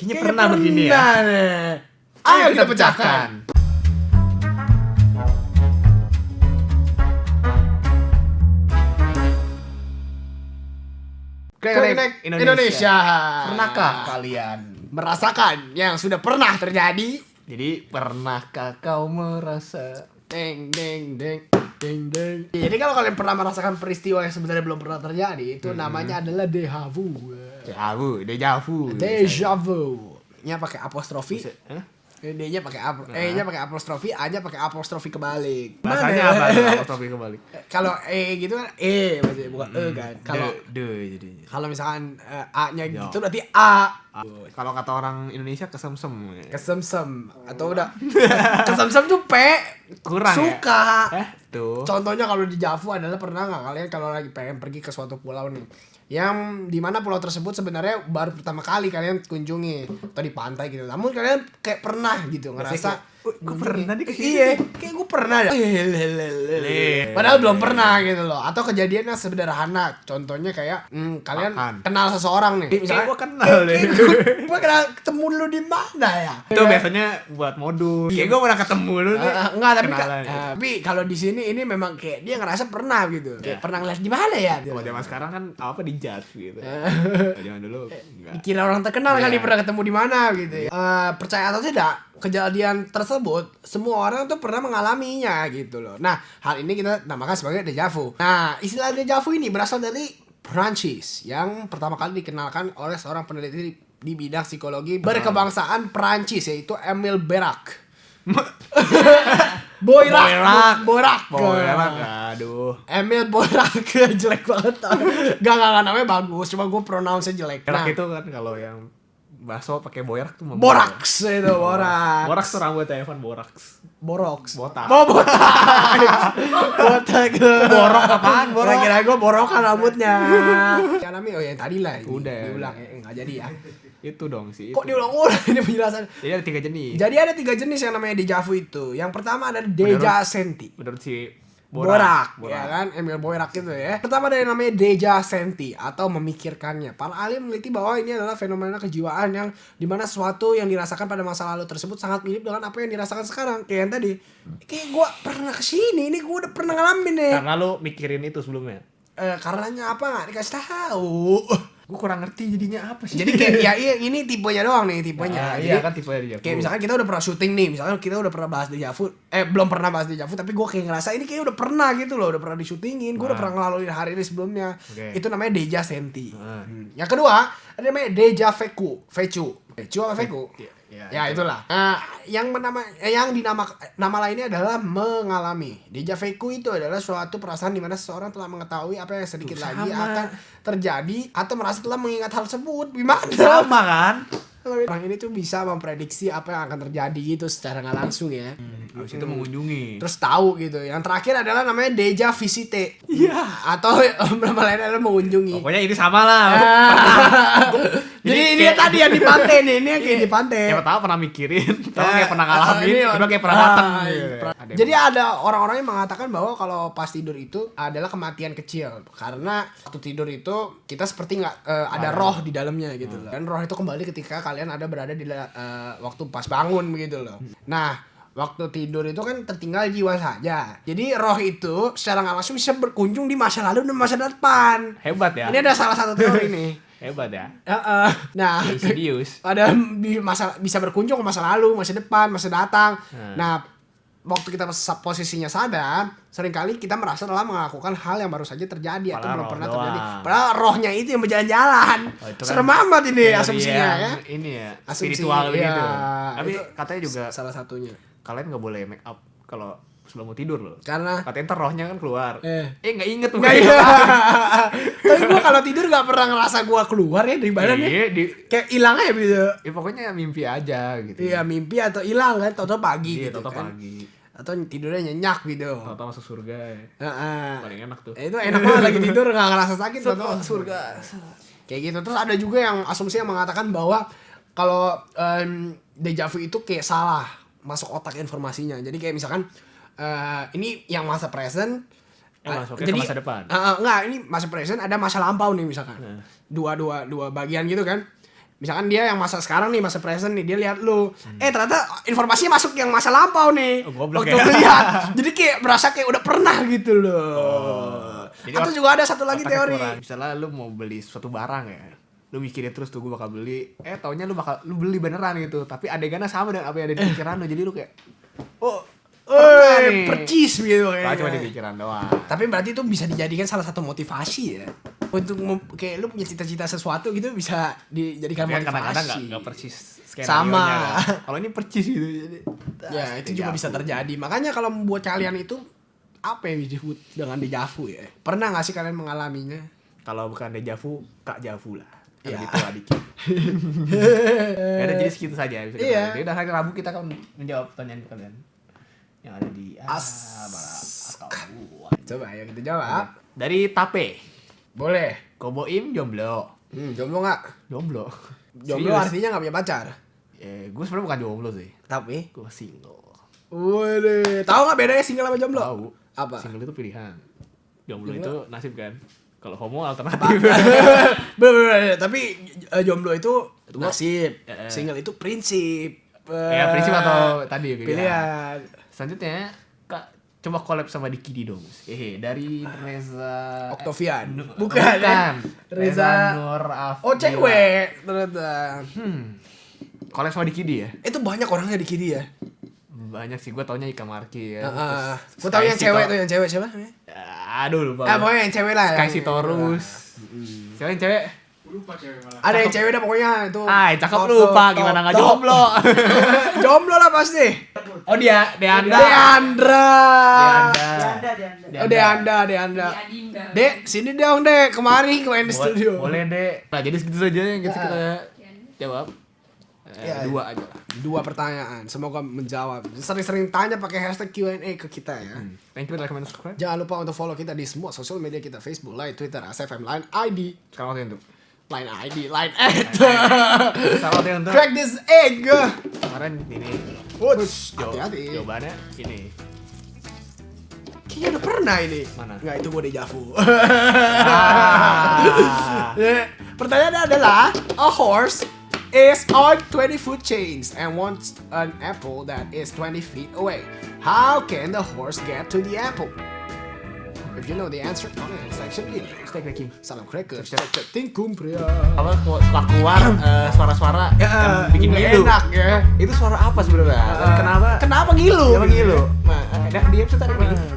Kayaknya pernah begini ya. Ayo kita pecahkan. Connect Indonesia. Pernahkah kalian? Merasakan yang sudah pernah terjadi? Jadi pernahkah kau merasa? Deng deng deng deng deng. Jadi kalau kalian pernah merasakan peristiwa yang sebenarnya belum pernah terjadi, itu namanya adalah deja vu. Deja vu. Deja vu. Nya pakai apostrofi. Hah? D-nya pakai E-nya pakai apostrofi, A-nya pakai apostrofi kebalik. Bahasanya apa? Apostrofi kebalik. Kalau E gitu kan E berarti bukan E kan. Kalau jadi. kalau misalkan A-nya gitu berarti A. Kalau kata orang Indonesia kesemsem. Kesemsem atau udah kesemsem tuh P Kurang suka. ya? Tuh. Contohnya kalau di Javu adalah pernah nggak kalian kalau lagi pengen pergi ke suatu pulau nih, yang dimana pulau tersebut sebenarnya baru pertama kali kalian kunjungi atau di pantai gitu, namun kalian kayak pernah gitu ngerasa gue pernah nih kesini. iya kayak gue pernah ya padahal belum pernah gitu loh. Atau kejadian yang sederhana, contohnya kayak kalian Makan. kenal seseorang nih, Kayak gue kenal deh. gue kenal ketemu lu di mana ya. Itu biasanya buat modus. Kayak gue pernah ketemu lu nih. Enggak, tapi Kenalan. tapi kalau di sini ini memang kayak dia ngerasa pernah gitu. Kayak pernah ngeliat di mana ya? Kalau zaman sekarang kan apa di judge gitu. Kalau zaman dulu enggak. Dikira orang terkenal Iya. kali pernah ketemu di mana gitu ya. Percaya atau tidak, kejadian tersebut semua orang tuh pernah mengalaminya gitu loh. Nah, hal ini kita namakan sebagai deja vu. Nah, istilah deja vu ini berasal dari Prancis yang pertama kali dikenalkan oleh seorang peneliti di bidang psikologi berkebangsaan Prancis, yaitu Emile Boirac. Boirac. Aduh. Emile Boirac jelek banget. Gak namanya bagus, cuma gue pronounce-nya jelek. Borak Nah, itu kan kalau yang bakso pakai borak tuh mah Boraks itu, Boraks. Boraks tuh rambutnya Evan Boraks. Boroks. Botak. Oh, botak. Botak. Borok apaan? Borok. Kira-kira gue borokan rambutnya. Yang namanya yang tadi lah. Udah. Diulang ya, enggak jadi ya. Itu dong sih. Kok diulang-ulang ini penjelasan? Jadi ada 3 jenis. Jadi ada 3 jenis yang namanya deja vu itu. Yang pertama ada deja senti. Menurut si Boirac, ya kan? Emile Boirac itu ya. Pertama ada yang namanya deja senti atau memikirkannya. Para ahli meneliti bahwa ini adalah fenomena kejiwaan yang dimana sesuatu yang dirasakan pada masa lalu tersebut sangat mirip dengan apa yang dirasakan sekarang. Kayak yang tadi, kayak gue pernah kesini, ini gue udah pernah ngalamin nih. Karena lu mikirin itu sebelumnya. Karenanya apa nggak dikasih tahu. Gue kurang ngerti jadinya apa sih. Jadi kayak ya iya, ini tipenya doang nih, tipenya. Jadi, Iya kan tipe deja vu. kayak misalkan kita udah pernah syuting nih, misalkan kita udah pernah bahas deja vu, belum pernah bahas deja vu, tapi gue kayak ngerasa ini kayak udah pernah gitu loh, udah pernah disyutingin, gue udah pernah ngelaluin hari ini sebelumnya. Oke. Itu namanya deja senti. Yang kedua ada namanya deja vecu, vecu apa vecu? Ya itulah. Yang nama lainnya adalah mengalami. Deja vu itu adalah suatu perasaan di mana seseorang telah mengetahui apa yang sedikit lagi akan terjadi atau merasa telah mengingat hal tersebut. Gimana? Sama kan? Orang ini tuh bisa memprediksi apa yang akan terjadi gitu secara nggak langsung ya. Habis itu mengunjungi. Terus tahu gitu. Yang terakhir adalah namanya deja visite. Iya. Atau nama lainnya adalah mengunjungi. Pokoknya ini sama lah. Jadi ini tadi yang di pantai nih, ini yang kayak di pantai. Siapa tahu pernah mikirin, tahu kayak pernah ngalamin, kedua kayak pernah datang. Jadi ada orang-orang yang mengatakan bahwa kalau pas tidur itu adalah kematian kecil, karena waktu tidur itu kita seperti nggak ada roh di dalamnya gitu loh. Dan roh itu kembali ketika kalian ada berada di waktu pas bangun begitu loh. Nah, waktu tidur itu kan tertinggal jiwa saja. Jadi roh itu secara nggak langsung bisa berkunjung di masa lalu dan masa depan. Hebat ya. Ini ada salah satu teori nih. Hebat ya. Nah, Insidious. ada bisa berkunjung ke masa lalu, masa depan, masa datang. Nah, waktu kita posisinya sadar, seringkali kita merasa telah melakukan hal yang baru saja terjadi atau belum pernah terjadi. Padahal rohnya itu yang berjalan-jalan. Serem amat ini asumsinya ya. Ini ya, Asumsi, spiritual iya. gitu. Tapi Itu katanya juga salah satunya. kalian nggak boleh make up kalau sebelum mau tidur loh. Karena Katanya ntar rohnya kan keluar. Nggak inget tuh. nggak iya. Tapi gue kalau tidur nggak pernah ngerasa gue keluar ya dari badan ya. Kayak hilang aja gitu. Ya pokoknya mimpi aja gitu. Iya, mimpi atau hilang kan, tau-tau pagi Iya, gitu tau-tau kan. pagi. Atau tidurnya nyenyak gitu. Tau-tau masuk surga ya. Paling enak tuh. Itu enak banget lagi tidur nggak ngerasa sakit, tau-tau surga. Kayak gitu. Terus ada juga yang asumsi yang mengatakan bahwa kalau deja vu itu kayak salah masuk otak informasinya. Jadi kayak misalkan ini yang masa present, masuknya jadi ke masa depan. Enggak, ini masa present ada masa lampau nih misalkan. Dua bagian gitu kan. Misalkan dia yang masa sekarang nih, masa present nih, dia lihat lu. Ternyata informasinya masuk yang masa lampau nih. Goblok Waktu ya. lu lihat. Jadi kayak berasa kayak udah pernah gitu loh. Jadi Atau juga ada satu lagi otaknya teori. kurang. Misalnya lu mau beli suatu barang ya, lu mikirin terus tuh gue bakal beli, taunya lu beli beneran gitu, tapi adegannya sama dengan apa yang ada di pikiran lu, jadi lu kayak pernah nih. Percis gitu Padahal cuma di kayaknya. pikiran doang. Tapi berarti itu bisa dijadikan salah satu motivasi ya. Untuk kayak lu punya cita-cita sesuatu gitu bisa dijadikan Tapi kan motivasi. kadang-kadang nggak persis Sama. kan. Kalau ini persis gitu, jadi Ya itu juga bisa terjadi. Makanya kalau membuat kalian itu apa yang disebut dengan dejavu ya? Pernah nggak sih kalian mengalaminya? Kalau bukan dejavu, Kak Javu lah. Kalau Iya. gitu dikit. Ya udah, jadi segitu saja. Iya. Jadi udah hari Rabu kita akan menjawab pertanyaan kalian yang ada di Coba ayo kita jawab. dari Tape. Boleh. Koboim jomblo. Jomblo nggak? Jomblo. Jomblo Serius? artinya nggak punya pacar. Gue sebenarnya bukan jomblo sih. Tapi, Gue single. waduh, tahu nggak bedanya single sama jomblo? Tahu. Apa? Single itu pilihan. Jomblo Jomblo? itu nasib kan. Kalau homo alternatif. Tapi jomblo itu Itu nasib, Eh. single itu prinsip. Ya prinsip atau tadi Pilihan. Selanjutnya Kak coba collab sama Diki di dong. Dari Reza Octavian. Bukan. Reza. Nur Afdila. Oh cewek ternyata. Collab sama Diki ya? Itu banyak orangnya di Kidi ya. Banyak sih, gue taunya Ika Marki ya. Gue tau yang cewek tuh, yang cewek siapa? Aduh lupa. Pokoknya yang cewek lah. Sky yang- Sitorus. Siapa yang cewek? Lupa cewek malah. Ada yang cewek dah pokoknya itu. Cakep lupa, gimana nggak jomblo. Jomblo lah pasti. Oh dia, Deanda. Deandra. Deanda. Oh Deanda. Dek, sini dong Dek, kemari main di studio. Boleh deh. Nah jadi segitu saja yang kita jawab. Ya. 2 aja lah. 2 pertanyaan, semoga menjawab. Sering-sering tanya pakai hashtag Q&A ke kita ya. Thank you, like, comment, subscribe. Jangan lupa untuk follow kita di semua sosial media kita, Facebook, Line, Twitter, ASFM, Line ID, Sekarang waktu untuk. Line ID, Line ad. Sekarang waktu untuk. Crack this egg. Kemarin ini. Wuts, hati-hati. Jawabannya ini. Kayaknya udah pernah ini. Mana? Nggak, itu gue dejavu. Ah. Pertanyaannya adalah, a horse is on 20 food chains and wants an apple that is 20 feet away. How can the horse get to the apple? If you know the answer, comment in section below. Stay cracking. Salam cracker, tingkum pria. Apa setelah keluar suara-suara yang bikin nggak ngilu. enak ya. Itu suara apa sebenarnya? Kenapa? Kenapa ngilu? Kenapa ngilu? Nah, di episode tadi